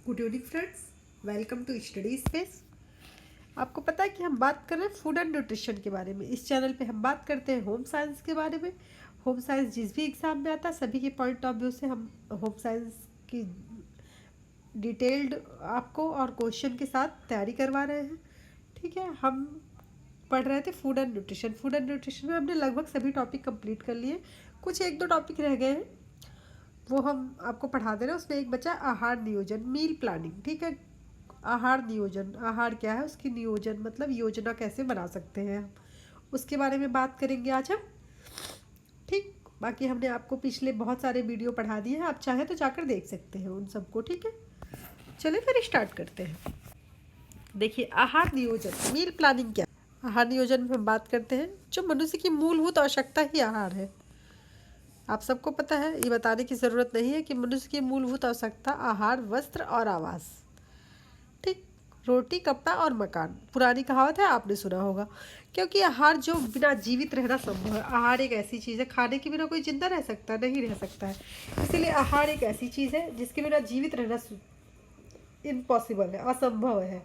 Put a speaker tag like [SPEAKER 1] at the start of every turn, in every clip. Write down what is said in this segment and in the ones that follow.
[SPEAKER 1] Good evening friends, welcome to study space. आपको पता है कि हम बात कर रहे हैं फूड एंड न्यूट्रिशन के बारे में। इस चैनल पे हम बात करते हैं होम साइंस के बारे में। होम साइंस जिस भी एग्ज़ाम में आता है सभी के पॉइंट ऑफ व्यू से हम होम साइंस की डिटेल्ड आपको और क्वेश्चन के साथ तैयारी करवा रहे हैं। ठीक है, हम पढ़ रहे थे food and nutrition. Food and nutrition में हमने लगभग सभी टॉपिक कंप्लीट कर लिए। कुछ एक दो टॉपिक रह गए हैं, वो हम आपको पढ़ा दे रहे हैं। उसमें एक बचा आहार नियोजन, मील प्लानिंग। ठीक है, आहार नियोजन, आहार क्या है, उसकी नियोजन मतलब योजना कैसे बना सकते हैं हम, उसके बारे में बात करेंगे आज हम। ठीक, बाकी हमने आपको पिछले बहुत सारे वीडियो पढ़ा दिए हैं, आप चाहे तो जाकर देख सकते हैं उन सबको। ठीक है, चलिए फिर स्टार्ट करते हैं। देखिए, आहार नियोजन, मील प्लानिंग क्या है? आहार नियोजन में हम बात करते हैं जो मनुष्य की मूलभूत आवश्यकता ही आहार है। आप सबको पता है, ये बताने की ज़रूरत नहीं है कि मनुष्य की मूलभूत आवश्यकता आहार, वस्त्र और आवास। ठीक, रोटी, कपड़ा और मकान। पुरानी कहावत है, आपने सुना होगा। क्योंकि आहार जो बिना जीवित रहना संभव है। आहार एक ऐसी चीज़ है, खाने के बिना कोई जिंदा रह सकता है? नहीं रह सकता है। इसीलिए आहार एक ऐसी चीज़ है जिसके बिना जीवित रहना इम्पॉसिबल है, असंभव है।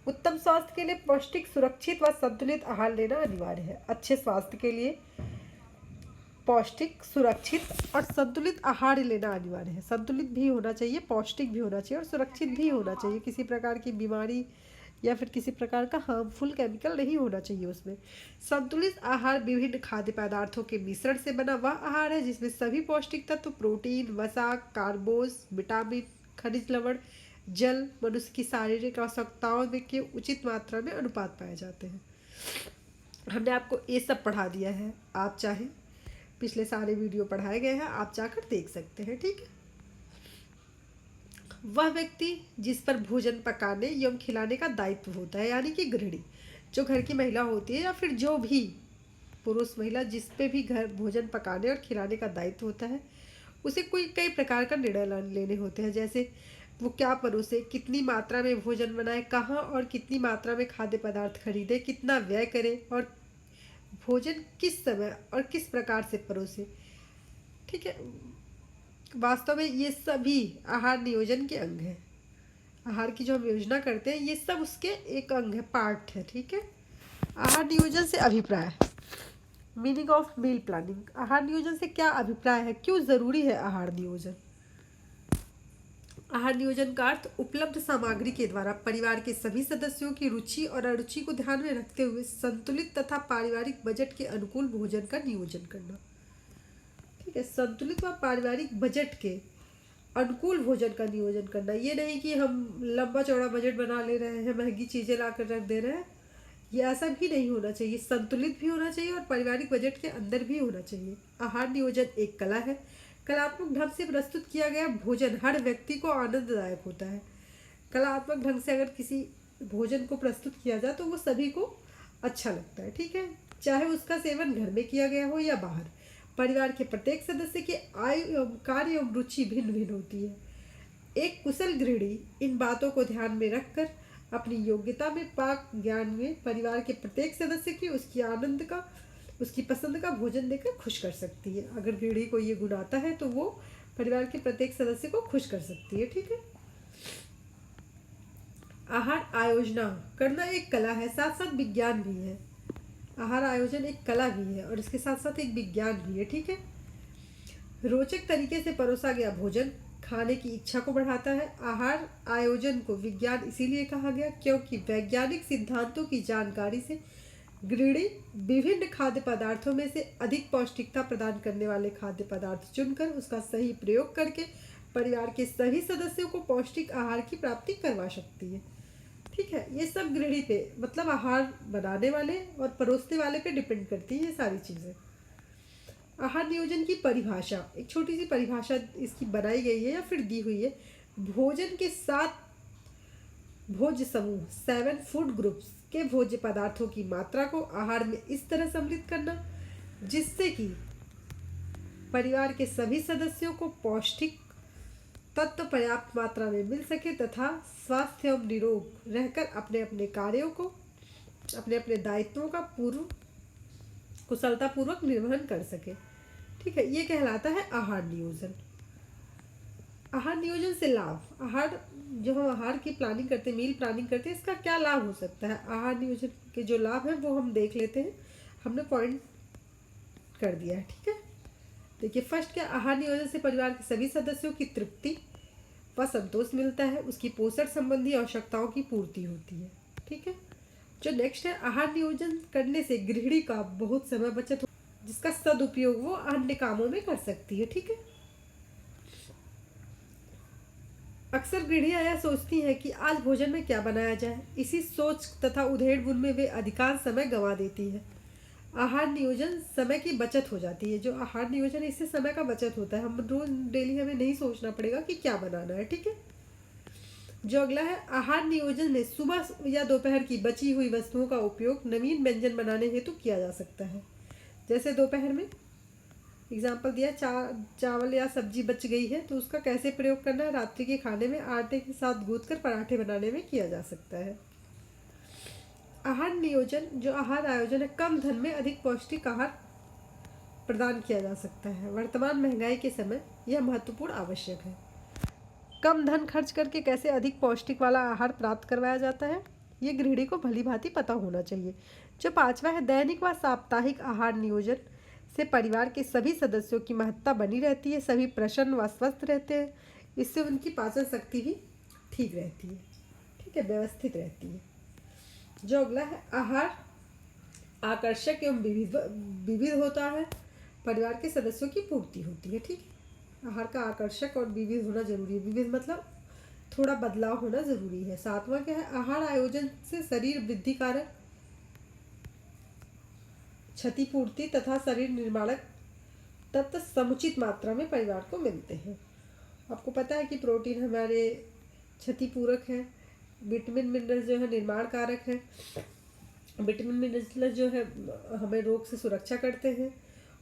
[SPEAKER 1] उत्तम स्वास्थ्य के लिए पौष्टिक, सुरक्षित व संतुलित आहार लेना अनिवार्य है। अच्छे स्वास्थ्य के लिए पौष्टिक, सुरक्षित और संतुलित आहार लेना अनिवार्य है। संतुलित भी होना चाहिए, पौष्टिक भी होना चाहिए और सुरक्षित भी होना चाहिए। किसी प्रकार की बीमारी या फिर किसी प्रकार का हार्मफुल केमिकल नहीं होना चाहिए उसमें। संतुलित आहार विभिन्न खाद्य पदार्थों के मिश्रण से बना वह आहार है जिसमें सभी पौष्टिक तत्व, प्रोटीन, वसा, कार्बोज, विटामिन, खनिज लवण, जल, मनुष्य की शारीरिक आवश्यकताओं में के उचित मात्रा में अनुपात पाए जाते हैं। हमने आपको ये सब पढ़ा दिया है, आप चाहें पिछले सारे वीडियो पढ़ाए गए हैं, आप जाकर देख सकते हैं। ठीक है, वह व्यक्ति जिस पर भोजन पकाने एवं खिलाने का दायित्व होता है, यानी कि गृहिणी, जो घर की महिला होती है या फिर जो भी पुरुष महिला जिस पे भी घर भोजन पकाने और खिलाने का दायित्व होता है, उसे कोई कई प्रकार का निर्णय लेने होते हैं। जैसे वो क्या परोसे, कितनी मात्रा में भोजन बनाए, कहाँ और कितनी मात्रा में खाद्य पदार्थ खरीदे, कितना व्यय करे और भोजन किस समय और किस प्रकार से परोसे। ठीक है, वास्तव में ये सभी आहार नियोजन के अंग हैं। आहार की जो हम योजना करते हैं ये सब उसके एक अंग है, पार्ट है। ठीक है, आहार नियोजन से अभिप्राय, मीनिंग ऑफ मील प्लानिंग। आहार नियोजन से क्या अभिप्राय है, क्यों जरूरी है आहार नियोजन? आहार नियोजन का अर्थ उपलब्ध सामग्री के द्वारा परिवार के सभी सदस्यों की रुचि और अरुचि को ध्यान में रखते हुए संतुलित तथा पारिवारिक बजट के अनुकूल भोजन का नियोजन करना। ठीक है, संतुलित व पारिवारिक बजट के अनुकूल भोजन का नियोजन करना। ये नहीं कि हम लंबा चौड़ा बजट बना ले रहे हैं, महंगी चीज़ें ला कर रख दे रहे हैं। ये ऐसा भी नहीं होना चाहिए, संतुलित भी होना चाहिए और पारिवारिक बजट के अंदर भी होना चाहिए। आहार नियोजन एक कला है। कलात्मक ढंग से प्रस्तुत किया गया भोजन हर व्यक्ति को आनंददायक होता है। कलात्मक ढंग से अगर किसी भोजन को प्रस्तुत किया जाए तो वो सभी को अच्छा लगता है। ठीक है, चाहे उसका सेवन घर में किया गया हो या बाहर। परिवार के प्रत्येक सदस्य की आयु एवं कार्य एवं रुचि भिन्न भिन्न होती है। एक कुशल गृहिणी इन बातों को ध्यान में रखकर अपनी योग्यता में, पाक ज्ञान में परिवार के प्रत्येक सदस्य की उसकी पसंद का भोजन देकर खुश कर सकती है। अगर गृहिणी को ये गुण आता है तो वो परिवार के प्रत्येक सदस्य को खुश कर सकती है। ठीक है, आहार आयोजना करना एक कला है, साथ साथ विज्ञान भी है। आहार आयोजन एक कला भी है और इसके साथ साथ एक विज्ञान भी है। ठीक है, रोचक तरीके से परोसा गया भोजन खाने की इच्छा को बढ़ाता है। आहार आयोजन को विज्ञान इसीलिए कहा गया क्योंकि वैज्ञानिक सिद्धांतों की जानकारी से गृहिणी विभिन्न खाद्य पदार्थों में से अधिक पौष्टिकता प्रदान करने वाले खाद्य पदार्थ चुनकर उसका सही प्रयोग करके परिवार के सभी सदस्यों को पौष्टिक आहार की प्राप्ति करवा सकती है। ठीक है, ये सब गृहिणी पे मतलब आहार बनाने वाले और परोसने वाले पे डिपेंड करती है ये सारी चीज़ें। आहार नियोजन की परिभाषा, एक छोटी सी परिभाषा इसकी बनाई गई है या फिर दी हुई है। भोजन के 7 भोज्य समूह, 7 फूड ग्रुप्स के भोज्य पदार्थों की मात्रा को आहार में इस तरह सम्मिलित करना जिससे कि परिवार के सभी सदस्यों को पौष्टिक तत्व पर्याप्त मात्रा में मिल सके तथा स्वास्थ्य एवं निरोग रहकर अपने अपने कार्यों को, अपने अपने दायित्वों का कुशलतापूर्वक निर्वहन कर सके। ठीक है, ये कहलाता है आहार नियोजन। आहार नियोजन से लाभ, आहार जो हम आहार की प्लानिंग करते हैं, मील प्लानिंग करते हैं, इसका क्या लाभ हो सकता है। आहार नियोजन के जो लाभ हैं वो हम देख लेते हैं। हमने पॉइंट कर दिया है, ठीक है। देखिए फर्स्ट क्या, आहार नियोजन से परिवार के सभी सदस्यों की तृप्ति व संतोष मिलता है, उसकी पोषण संबंधी आवश्यकताओं की पूर्ति होती है, ठीक है। जो नेक्स्ट है, आहार नियोजन करने से गृहिणी का बहुत समय बचत हो, जिसका सदुपयोग वो अन्य कामों में कर सकती है, ठीक है। अक्सर गृहिणियां यह सोचती हैं कि आज भोजन में क्या बनाया जाए, इसी सोच तथा उधेड़ बुन में वे अधिकांश समय गंवा देती है। आहार नियोजन समय की बचत हो जाती है। जो आहार नियोजन है इससे समय का बचत होता है, हम रोज डेली हमें नहीं सोचना पड़ेगा कि क्या बनाना है, ठीक है। जो अगला है, आहार नियोजन में सुबह या दोपहर की बची हुई वस्तुओं का उपयोग नवीन व्यंजन बनाने हेतु किया जा सकता है। जैसे दोपहर में एग्जाम्पल दिया, चावल या सब्जी बच गई है तो उसका कैसे प्रयोग करना है, रात्रि के खाने में आटे के साथ गूंथ कर पराठे बनाने में किया जा सकता है। आहार नियोजन, जो आहार आयोजन है, कम धन में अधिक पौष्टिक आहार प्रदान किया जा सकता है। वर्तमान महंगाई के समय यह महत्वपूर्ण आवश्यक है। कम धन खर्च करके कैसे अधिक पौष्टिक वाला आहार प्राप्त करवाया जाता है, ये गृहिणी को भली भांति पता होना चाहिए। जो पांचवा है, दैनिक व साप्ताहिक आहार नियोजन से परिवार के सभी सदस्यों की महत्ता बनी रहती है, सभी प्रसन्न व स्वस्थ रहते हैं, इससे उनकी पाचन शक्ति भी ठीक रहती है, ठीक है, व्यवस्थित रहती है। जो अगला है, आहार आकर्षक एवं विविध विविध होता है, परिवार के सदस्यों की पूर्ति होती है, ठीक है। आहार का आकर्षक और विविध होना जरूरी है, विविध मतलब थोड़ा बदलाव होना जरूरी है। सातवां क्या है, आहार आयोजन से शरीर वृद्धि कारक, क्षतिपूर्ति तथा शरीर निर्माणक तत्व समुचित मात्रा में परिवार को मिलते हैं। आपको पता है कि प्रोटीन हमारे क्षतिपूरक है, विटामिन मिनरल जो है निर्माण कारक है, विटामिन मिनरल जो है हमें रोग से सुरक्षा करते हैं,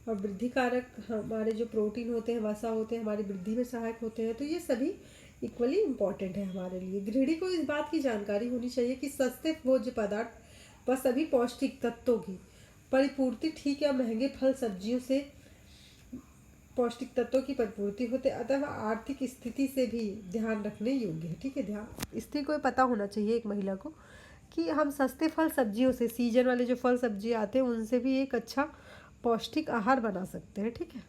[SPEAKER 1] और वृद्धि कारक हमारे जो प्रोटीन होते हैं, वसा होते हैं, हमारी वृद्धि में सहायक होते हैं। तो ये सभी इक्वली इम्पॉर्टेंट है हमारे लिए। गृहिणी को इस बात की जानकारी होनी चाहिए कि सस्ते भोज्य पदार्थ व सभी पौष्टिक तत्वों की परिपूर्ति ठीक या महंगे फल सब्जियों से पौष्टिक तत्वों की परिपूर्ति होते, अतः आर्थिक स्थिति से भी ध्यान रखने योग्य है, ठीक है। ध्यान स्त्री को पता होना चाहिए, एक महिला को, कि हम सस्ते फल सब्जियों से, सीजन वाले जो फल सब्जी आते हैं उनसे भी एक अच्छा पौष्टिक आहार बना सकते हैं, ठीक है।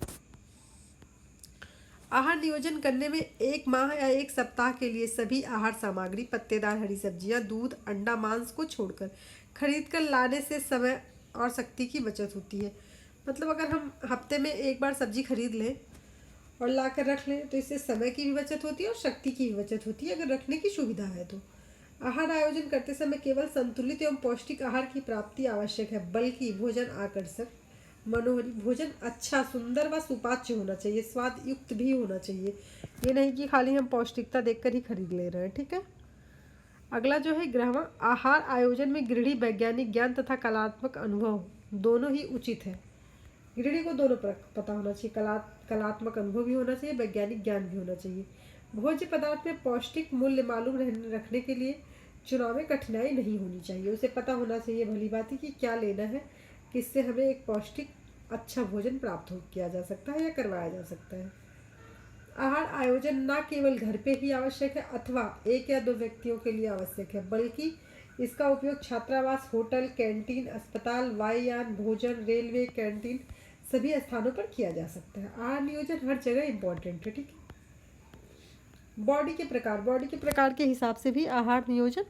[SPEAKER 1] आहार नियोजन करने में एक माह या एक सप्ताह के लिए सभी आहार सामग्री, पत्तेदार हरी सब्जियां, दूध, अंडा, मांस को छोड़कर खरीद कर लाने से समय और शक्ति की बचत होती है। मतलब अगर हम हफ्ते में एक बार सब्जी खरीद लें और ला कर रख लें तो इससे समय की भी बचत होती है और शक्ति की भी बचत होती है, अगर रखने की सुविधा है तो। आहार आयोजन करते समय केवल संतुलित एवं पौष्टिक आहार की प्राप्ति आवश्यक है, बल्कि भोजन आकर्षक, मनोहरी, भोजन अच्छा, सुंदर व सुपाच्य होना चाहिए, स्वाद युक्त भी होना चाहिए। ये नहीं कि खाली हम पौष्टिकता देखकर ही खरीद ले रहे हैं, ठीक है। अगला जो है ग्रहण, आहार आयोजन में गृहिणी वैज्ञानिक ज्ञान तथा कलात्मक अनुभव दोनों ही उचित है। गृहिणी को दोनों पता होना चाहिए, कलात्मक अनुभव भी होना चाहिए, वैज्ञानिक ज्ञान भी होना चाहिए। भोज्य पदार्थ में पौष्टिक मूल्य मालूम रखने के लिए चुनाव में कठिनाई नहीं होनी चाहिए। उसे पता होना चाहिए भली बात कि क्या लेना है, किससे हमें एक पौष्टिक अच्छा भोजन प्राप्त किया जा सकता है या करवाया जा सकता है। आहार आयोजन न केवल घर पे ही आवश्यक है अथवा एक या दो व्यक्तियों के लिए आवश्यक है, बल्कि इसका उपयोग छात्रावास, होटल, कैंटीन, अस्पताल, वायुयान, भोजन, रेलवे कैंटीन सभी स्थानों पर किया जा सकता है। आहार नियोजन हर जगह इम्पोर्टेंट है, ठीक है। बॉडी के प्रकार के हिसाब से भी आहार नियोजन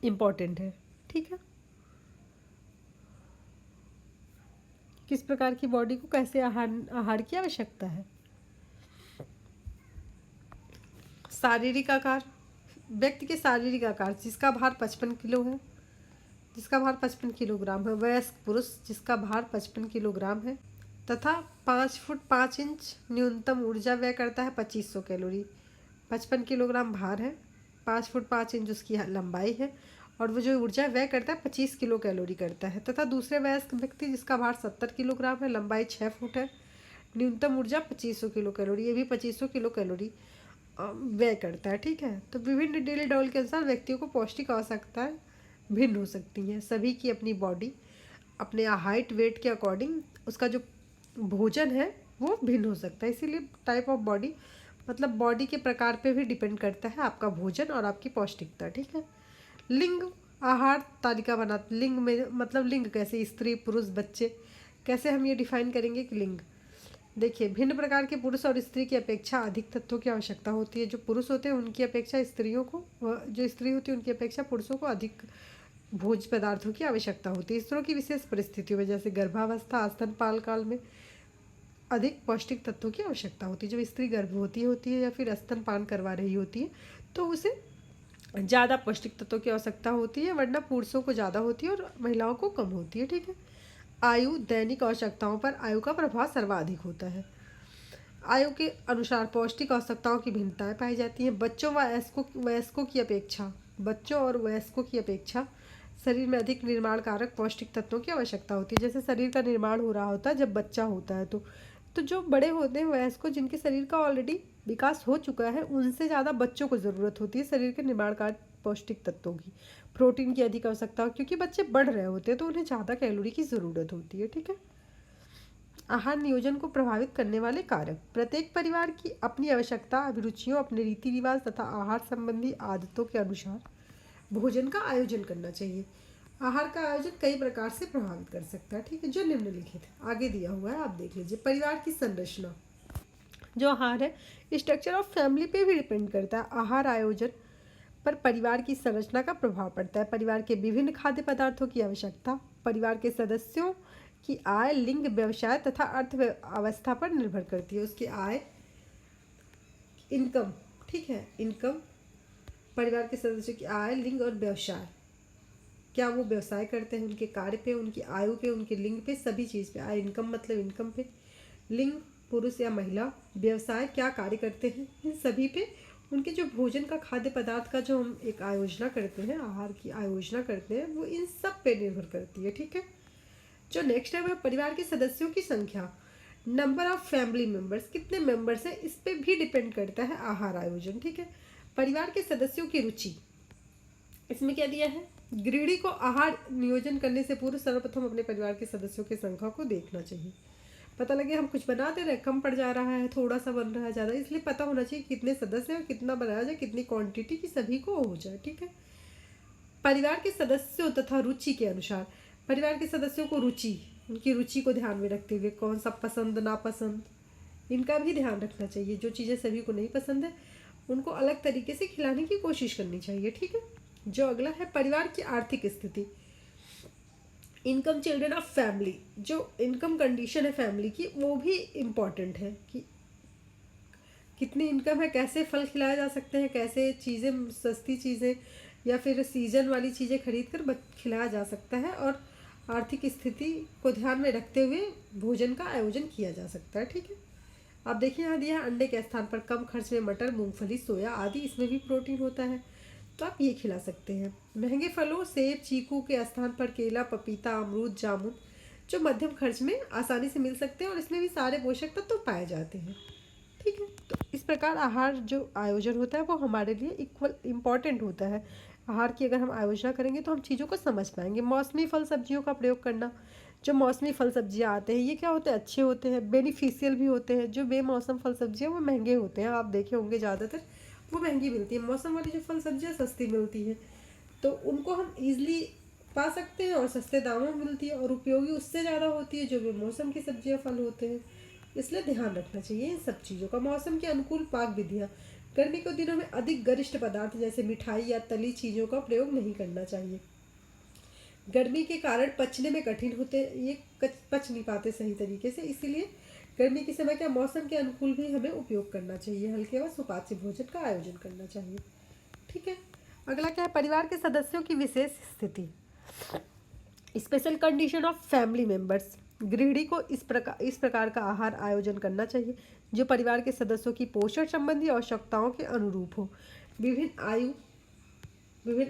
[SPEAKER 1] इम्पोर्टेंट है, ठीक है। किस प्रकार की बॉडी को कैसे आहार की आवश्यकता है। शारीरिक आकार, व्यक्ति के शारीरिक आकार, जिसका भार 55 किलो है, जिसका भार 55 किलोग्राम है, वयस्क पुरुष जिसका भार 55 किलोग्राम है तथा 5 फुट 5 इंच न्यूनतम ऊर्जा व्यय करता है 2500 कैलोरी। 55 किलोग्राम भार है, 5 फुट 5 इंच उसकी लंबाई है, और वो जो ऊर्जा व्यय करता है 25 किलो कैलोरी करता है। तथा दूसरे वयस्क व्यक्ति जिसका भार 70 किलोग्राम है, लंबाई 6 फुट है, न्यूनतम ऊर्जा 2500 किलो कैलोरी, ये भी 2500 किलो कैलोरी व्यय करता है, ठीक है। तो विभिन्न डेली डॉल के अनुसार व्यक्तियों को पौष्टिक आवश्यकताएं भिन्न हो सकती हैं। सभी की अपनी बॉडी, अपने हाइट वेट के अकॉर्डिंग उसका जो भोजन है वो भिन्न हो सकता है, इसीलिए टाइप ऑफ बॉडी मतलब बॉडी के प्रकार पे भी डिपेंड करता है आपका भोजन और आपकी पौष्टिकता। ठीक है। लिंग आहार तालिका बना, लिंग में मतलब लिंग कैसे, स्त्री पुरुष बच्चे, कैसे हम ये डिफाइन करेंगे कि लिंग। देखिए, भिन्न प्रकार के पुरुष और स्त्री की अपेक्षा अधिक तत्वों की आवश्यकता होती है। जो पुरुष होते हैं उनकी अपेक्षा स्त्रियों को, जो स्त्री होती है उनकी अपेक्षा पुरुषों को अधिक भोज्य पदार्थों की आवश्यकता होती है। स्त्रियों की विशेष परिस्थितियों में जैसे गर्भावस्था, स्तनपान काल में अधिक पौष्टिक तत्वों की आवश्यकता होती है। जब स्त्री गर्भवती होती है या फिर स्तनपान करवा रही होती है तो उसे ज़्यादा पौष्टिक तत्वों की आवश्यकता होती है, वरना पुरुषों को ज़्यादा होती है और महिलाओं को कम होती है। ठीक है। आयु, दैनिक आवश्यकताओं पर आयु का प्रभाव सर्वाधिक होता है। आयु के अनुसार पौष्टिक आवश्यकताओं की भिन्नताएं पाई जाती हैं। बच्चों और वयस्कों की अपेक्षा शरीर में अधिक निर्माण कारक पौष्टिक तत्वों की आवश्यकता होती है। जैसे शरीर का निर्माण हो रहा होता है जब बच्चा होता है तो जो बड़े होते हैं वयस्कों, जिनके शरीर का ऑलरेडी विकास हो चुका है, उनसे ज़्यादा बच्चों को ज़रूरत होती है शरीर के निर्माण कारक पौष्टिक तत्वों की, प्रोटीन की अधिक आवश्यकता, क्योंकि बच्चे बढ़ रहे होते हैं तो उन्हें ज़्यादा कैलोरी की ज़रूरत होती है। ठीक है। आहार नियोजन को प्रभावित करने वाले कारक। प्रत्येक परिवार की अपनी आवश्यकता, अभिरुचियों, अपने रीति रिवाज तथा आहार संबंधी आदतों के अनुसार भोजन का आयोजन करना चाहिए। आहार का आयोजन कई प्रकार से प्रभावित कर सकता है। ठीक है। जो निम्नलिखित है, आगे दिया हुआ है, आप देख लीजिए। परिवार की संरचना, जो आहार है स्ट्रक्चर ऑफ फैमिली पे भी डिपेंड करता है। आहार आयोजन पर परिवार की संरचना का प्रभाव पड़ता है। परिवार के विभिन्न खाद्य पदार्थों की आवश्यकता परिवार के सदस्यों की आय, लिंग, व्यवसाय तथा अर्थव्यवस्था पर निर्भर करती है। उसकी आय, इनकम, ठीक है, इनकम, परिवार के सदस्यों की आय, लिंग और व्यवसाय, क्या वो व्यवसाय करते हैं, उनके कार्य पे, उनकी आयु पे, उनके लिंग पे, सभी चीज़ पे। आय, इनकम मतलब इनकम पे, लिंग पुरुष या महिला, व्यवसाय क्या कार्य करते हैं, इन सभी पे उनके जो भोजन का, खाद्य पदार्थ का जो हम एक आयोजना करते हैं, आहार की आयोजना करते हैं, वो इन सब पे निर्भर करती है। ठीक है। जो नेक्स्ट है वह परिवार के सदस्यों की संख्या, नंबर ऑफ फैमिली मेंबर्स, कितने मेंबर्स हैं, इस पे भी डिपेंड करता है आहार आयोजन। ठीक है। परिवार के सदस्यों की रुचि, इसमें क्या दिया है, गृहिणी को आहार नियोजन करने से पूर्व सर्वप्रथम अपने परिवार के सदस्यों की संख्या को देखना चाहिए। पता लगे हम कुछ बनाते रहे, कम पड़ जा रहा है, थोड़ा सा बन रहा है, ज़्यादा, इसलिए पता होना चाहिए कितने सदस्य हैं और कितना बनाया जाए, कितनी क्वांटिटी की सभी को हो जाए। ठीक है। परिवार के सदस्यों तथा रुचि के अनुसार, परिवार के सदस्यों को रुचि, उनकी रुचि को ध्यान में रखते हुए कौन सा पसंद नापसंद, इनका भी ध्यान रखना चाहिए। जो चीज़ें सभी को नहीं पसंद है उनको अलग तरीके से खिलाने की कोशिश करनी चाहिए। ठीक है। जो अगला है, परिवार की आर्थिक स्थिति, इनकम, चिल्ड्रन ऑफ फैमिली, जो इनकम कंडीशन है फैमिली की वो भी इम्पॉर्टेंट है कि कितनी इनकम है, कैसे फल खिलाए जा सकते हैं, कैसे चीज़ें, सस्ती चीज़ें या फिर सीजन वाली चीज़ें खरीद कर खिलाया जा सकता है, और आर्थिक स्थिति को ध्यान में रखते हुए भोजन का आयोजन किया जा सकता है। ठीक है। आप देखिए यहाँ दिया है, अंडे के स्थान पर कम खर्च में मटर, मूंगफली, सोया आदि, इसमें भी प्रोटीन होता है, तो आप ये खिला सकते हैं। महंगे फलों, सेब, चीकू के स्थान पर केला, पपीता, अमरूद, जामुन, जो मध्यम खर्च में आसानी से मिल सकते हैं और इसमें भी सारे पोषक तत्व तो पाए जाते हैं। ठीक है। तो इस प्रकार आहार जो आयोजन होता है वो हमारे लिए इक्वल इम्पॉर्टेंट होता है। आहार की अगर हम आयोजना करेंगे तो हम चीज़ों को समझ पाएंगे। मौसमी फल सब्जियों का प्रयोग करना, जो मौसमी फल सब्जियां आते हैं ये क्या होते हैं, अच्छे होते हैं, बेनिफिशियल भी होते हैं। जो बेमौसम फल सब्जियां वो महंगे होते हैं, आप देखे होंगे ज़्यादातर वो महंगी मिलती है। मौसम वाली जो फल सब्जियां सस्ती मिलती हैं, तो उनको हम ईजिली पा सकते हैं और सस्ते दामों में मिलती है, और उपयोगी उससे ज़्यादा होती है जो बेमौसम की सब्जियां, फल होते हैं। इसलिए ध्यान रखना चाहिए इन सब चीज़ों का। मौसम के अनुकूल पाक विधियाँ, गर्मी के दिनों में अधिक गरिष्ठ पदार्थ जैसे मिठाई या तली चीज़ों का प्रयोग नहीं करना चाहिए। गर्मी के कारण पचने में कठिन होते, ये पच नहीं पाते सही तरीके से, इसीलिए गर्मी के समय क्या, मौसम के अनुकूल भी हमें उपयोग करना चाहिए। हल्के व सुपाच्य भोजन का आयोजन करना चाहिए। ठीक है। अगला क्या है, परिवार के सदस्यों की विशेष स्थिति, special condition of family members, गृहिणी को इस प्रकार का आहार आयोजन करना चाहिए जो परिवार के सदस्यों की पोषण संबंधी आवश्यकताओं के अनुरूप हो। विभिन्न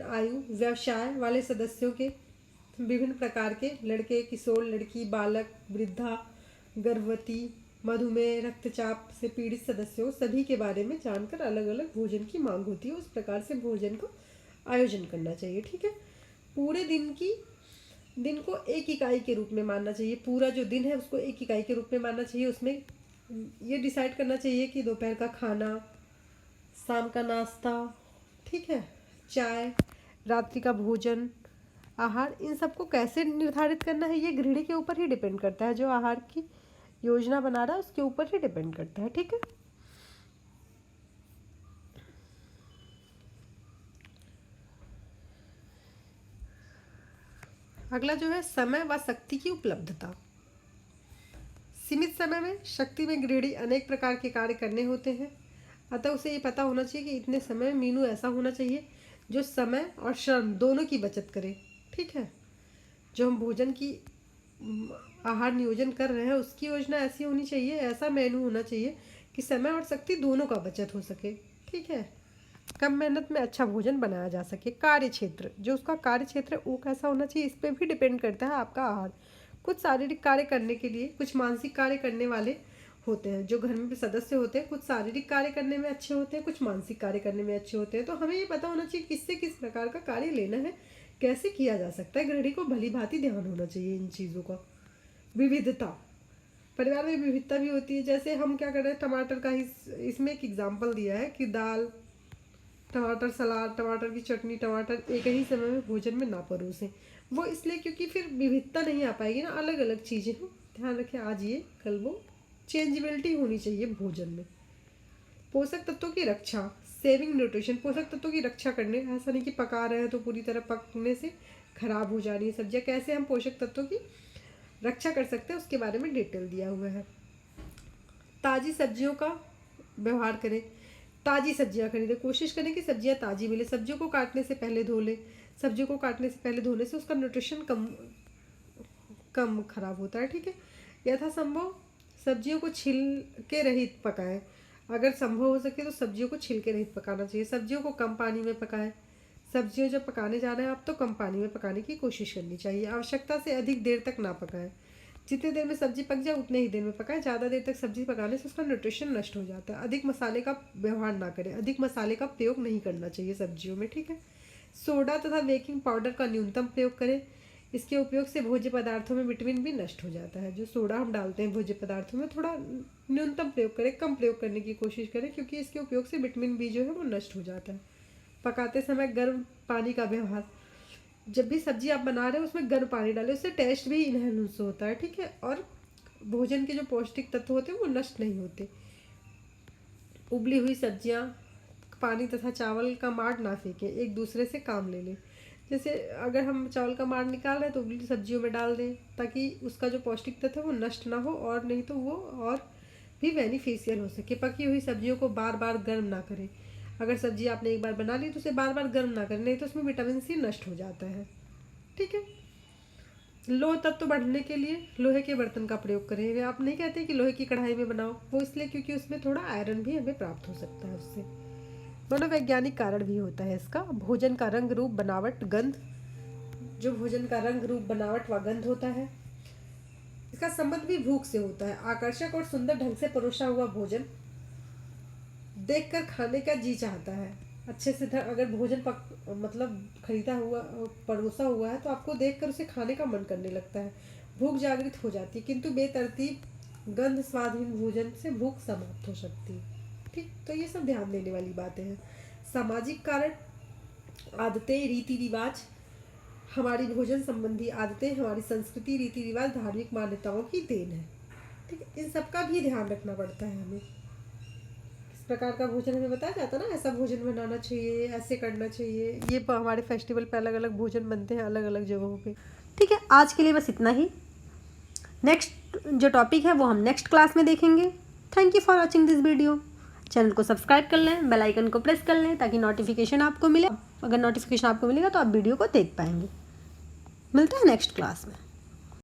[SPEAKER 1] आयु व्यवसाय वाले सदस्यों के, विभिन्न प्रकार के, लड़के, किशोर, लड़की, बालक, वृद्धा, गर्भवती, मधुमेह, रक्तचाप से पीड़ित सदस्यों, सभी के बारे में जानकर अलग अलग भोजन की मांग होती है, उस प्रकार से भोजन को आयोजन करना चाहिए। ठीक है। पूरे दिन को एक इकाई के रूप में मानना चाहिए। पूरा जो दिन है उसको एक इकाई के रूप में मानना चाहिए। उसमें ये डिसाइड करना चाहिए कि दोपहर का खाना, शाम का नाश्ता, ठीक है, चाय, रात्रि का भोजन, आहार, इन सबको कैसे निर्धारित करना है ये गृहिणी के ऊपर ही डिपेंड करता है। जो आहार की योजना बना रहा है उसके ऊपर ही डिपेंड करता है, ठीक है। अगला जो है समय व शक्ति की उपलब्धता। सीमित समय में शक्ति में गृहिणी अनेक प्रकार के कार्य करने होते हैं, अतः उसे ये पता होना चाहिए कि इतने समय में मीनू ऐसा होना चाहिए जो समय और श्रम दोनों की बचत करे, ठीक है। जो हम भोजन की आहार नियोजन कर रहे हैं उसकी योजना ऐसी होनी चाहिए, ऐसा मेनू होना चाहिए कि समय और शक्ति दोनों का बचत हो सके, ठीक है। कम मेहनत में अच्छा भोजन बनाया जा सके। कार्य क्षेत्र, जो उसका कार्य क्षेत्र है वो कैसा होना चाहिए, इस पर भी डिपेंड करता है आपका आहार। कुछ शारीरिक कार्य करने के लिए, कुछ मानसिक कार्य करने वाले होते हैं जो घर में सदस्य होते हैं, कुछ शारीरिक कार्य करने में अच्छे होते हैं, कुछ मानसिक कार्य करने में अच्छे होते हैं। तो हमें ये पता होना चाहिए किससे किस प्रकार का कार्य लेना है, कैसे किया जा सकता है। गृहिणी को भली भांति ध्यान होना चाहिए इन चीज़ों का। विविधता, परिवार में विविधता भी होती है। जैसे हम क्या कर रहे हैं, टमाटर का ही इसमें एक एग्जाम्पल दिया है कि दाल, टमाटर सलाद, टमाटर की चटनी, टमाटर एक ही समय में भोजन में ना परोसें। वो इसलिए क्योंकि फिर विविधता नहीं आ पाएगी ना, अलग अलग चीज़ें हो। ध्यान रखें, आज ये कल वो, चेंजेबिलिटी होनी चाहिए भोजन में। पोषक तत्वों की रक्षा, सेविंग न्यूट्रिशन, पोषक तत्वों की रक्षा करने, ऐसा नहीं कि पका रहे हैं तो पूरी तरह पकने से खराब हो जा रही है सब्जियाँ। कैसे हम पोषक तत्वों की रक्षा कर सकते हैं उसके बारे में डिटेल दिया हुआ है। ताज़ी सब्जियों का व्यवहार करें, ताज़ी सब्जियां खरीदें, कोशिश करें कि सब्जियां ताज़ी मिले। सब्जियों को काटने से पहले धो लें। सब्जियों को काटने से पहले धोने से उसका न्यूट्रिशन कम खराब होता है, ठीक है। यथासंभव सब्जियों को छिल के रहित पकाएं। अगर संभव हो सके तो सब्जियों को छिलके रहित पकाना चाहिए। सब्जियों को कम पानी में पकाएं। सब्जियों जब पकाने जा रहे हैं आप तो कम पानी में पकाने की कोशिश करनी चाहिए। आवश्यकता से अधिक देर तक ना पकाएं। जितनी देर में सब्जी पक जाए उतने ही देर में पकाएं। ज़्यादा देर तक सब्जी पकाने से उसका न्यूट्रिशन नष्ट हो जाता है। अधिक मसाले का व्यवहार ना करें। अधिक मसाले का प्रयोग नहीं करना चाहिए सब्जियों में, ठीक है। सोडा तथा बेकिंग पाउडर का न्यूनतम प्रयोग करें। इसके उपयोग से भोज्य पदार्थों में विटामिन भी नष्ट हो जाता है। जो सोडा हम डालते हैं भोज्य पदार्थों में, थोड़ा न्यूनतम प्रयोग करें, कम प्रयोग करने की कोशिश करें, क्योंकि इसके उपयोग से विटामिन बी जो है वो नष्ट हो जाता है। पकाते समय गर्म पानी का व्यवहार, जब भी सब्जी आप बना रहे हो उसमें गर्म पानी डालें, उससे टेस्ट भी इनहेंस होता है, ठीक है। और भोजन के जो पौष्टिक तत्व होते हैं वो नष्ट नहीं होते। उबली हुई सब्जियां, पानी तथा चावल का माड़ ना फेंकें, एक दूसरे से काम ले लें। जैसे अगर हम चावल का माड़ निकाल रहे हैं तो उबली सब्जियों में डाल दें ताकि उसका जो पौष्टिक तत्व है वो नष्ट ना हो, और नहीं तो वो और भी बेनिफिशियल हो सके। पकी हुई सब्जियों को बार बार गर्म ना करें। अगर सब्जी आपने एक बार बना ली तो उसे बार बार गर्म ना करें, नहीं तो उसमें विटामिन सी नष्ट हो जाता है, ठीक है। लोह तत्व बढ़ने के लिए लोहे के बर्तन का प्रयोग करें। वे आप नहीं कहते कि लोहे की कढ़ाई में बनाओ, वो इसलिए क्योंकि उसमें थोड़ा आयरन भी हमें प्राप्त हो सकता है उससे। मनोवैज्ञानिक कारण भी होता है इसका। भोजन का रंग, रूप, बनावट, गंध, जो भोजन का रंग, रूप, बनावट व गंध होता है इसका संबंध भी भूख से होता है। आकर्षक और सुंदर ढंग से परोसा हुआ भोजन देखकर खाने का जी चाहता है। अच्छे से अगर भोजन मतलब खरीदा हुआ परोसा हुआ है तो आपको देखकर उसे खाने का मन करने लगता है, भूख जागृत हो जाती है। किंतु बेतरतीब गंध स्वादहीन भोजन से भूख समाप्त हो सकती है, ठीक। तो ये सब ध्यान देने वाली बातें हैं। सामाजिक कारण, आदतें, रीति रिवाज, हमारी भोजन संबंधी आदतें, हमारी संस्कृति, रीति रिवाज, धार्मिक मान्यताओं की देन है, ठीक है। इन सबका भी ध्यान रखना पड़ता है हमें। प्रकार का भोजन हमें बताया जाता है ना, ऐसा भोजन बनाना चाहिए, ऐसे करना चाहिए। ये हमारे फेस्टिवल पे अलग अलग भोजन बनते हैं अलग अलग जगहों पे, ठीक है। आज के लिए बस इतना ही। नेक्स्ट जो टॉपिक है वो हम नेक्स्ट क्लास में देखेंगे। Thank you for watching this video. Channel को सब्सक्राइब कर लें, बेल आइकन को प्रेस कर लें ताकि नोटिफिकेशन आपको मिले। अगर नोटिफिकेशन आपको मिलेगा तो आप वीडियो को देख पाएंगे। मिलते हैं नेक्स्ट क्लास में।